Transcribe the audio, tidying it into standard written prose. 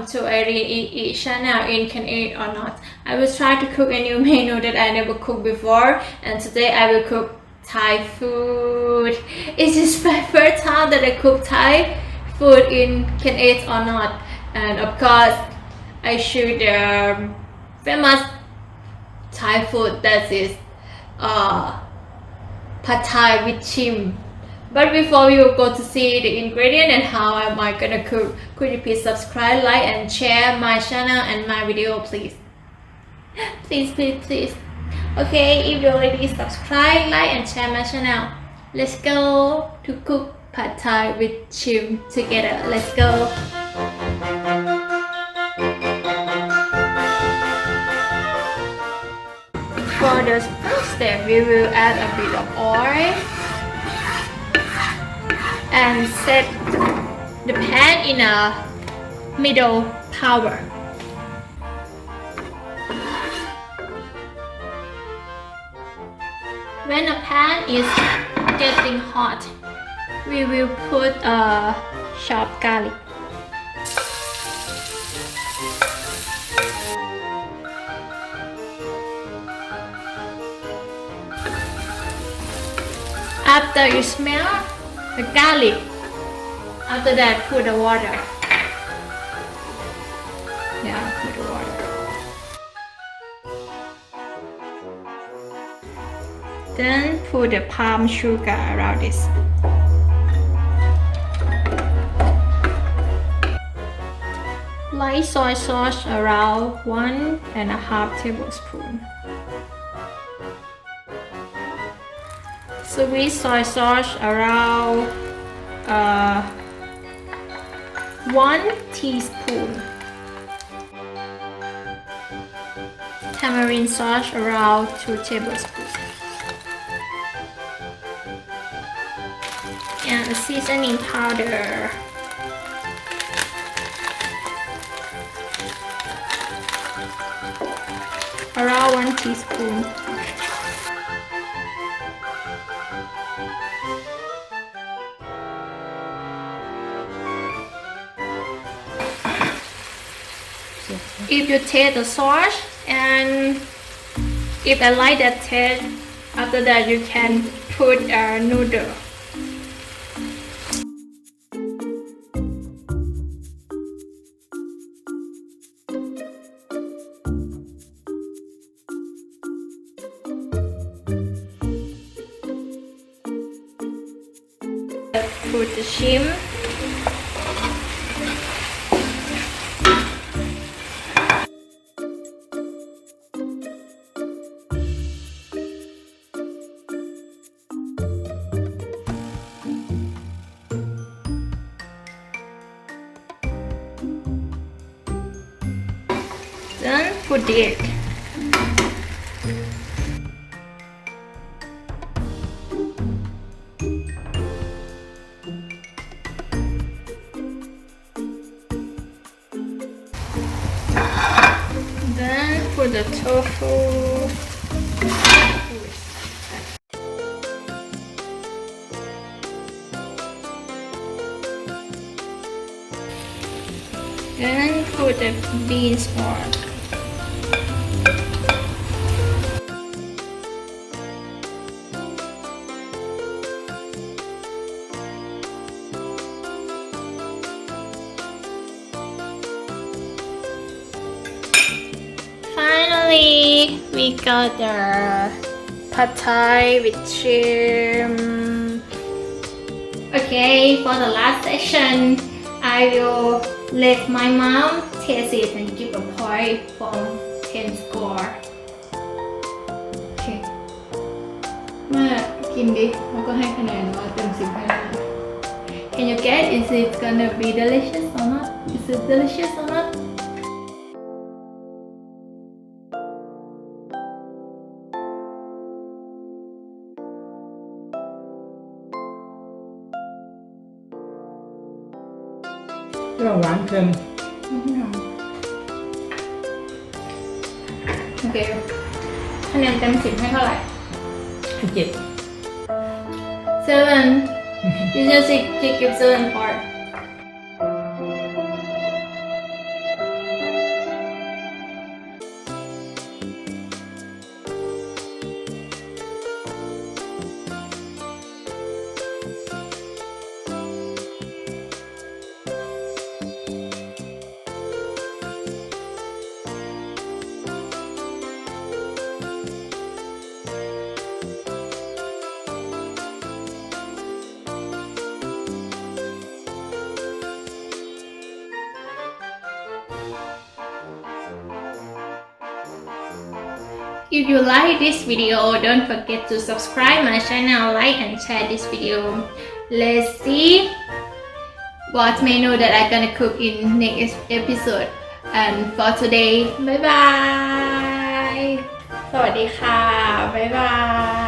welcome to Irene channel in Can Eat or Not. I will try to cook a new menu that I never cooked before, and today I will cook Thai food. It is my first time that I cook Thai food in Can Eat or Not, and of course I choose the famous Thai food that is Pad Thai with Chim. But before you go to see the ingredient and how am I gonna cook, could you please subscribe, like and share my channel and my video please. Please. Okay, if you already subscribe, like and share my channel, let's go to cook Pad Thai with Chim together. Let's go. For the first step, we will add a bit of oil and set the pan in a middle power. When the pan is getting hot, we will put a chopped garlic. After you smell the garlic, after that put the water. Put the water. Then put the palm sugar around this. Light soy sauce around 1.5 tablespoons. Sweet soy sauce around 1 teaspoon. Tamarind sauce around 2 tablespoons. And a seasoning powder. Around 1 teaspoon. If you taste the sauce and if I like that taste, after that you can put a noodle. Put the shrimp. Then put the egg. Then put the tofu. Then put the beans more. Finally, we got the Pad Thai with shrimp. Okay, for the last section, I will let my mom taste it and give a point from 10 score. Okay. แม่กินดิแล้วก็ให้คะแนนว่าเต็ม10ให้ได้ Can you guess is it gonna be delicious or not? Is it delicious or not? Rất là quán kem. โอเคคะแนนเต็ม10ให้เท่าไหร่ 7. 7. You just give 7 part. If you like this video, don't forget to subscribe my channel, like and share this video. Let's see what menu that I'm gonna cook in next episode. And for today, bye bye. สวัสดีค่ะ บ๊ายบาย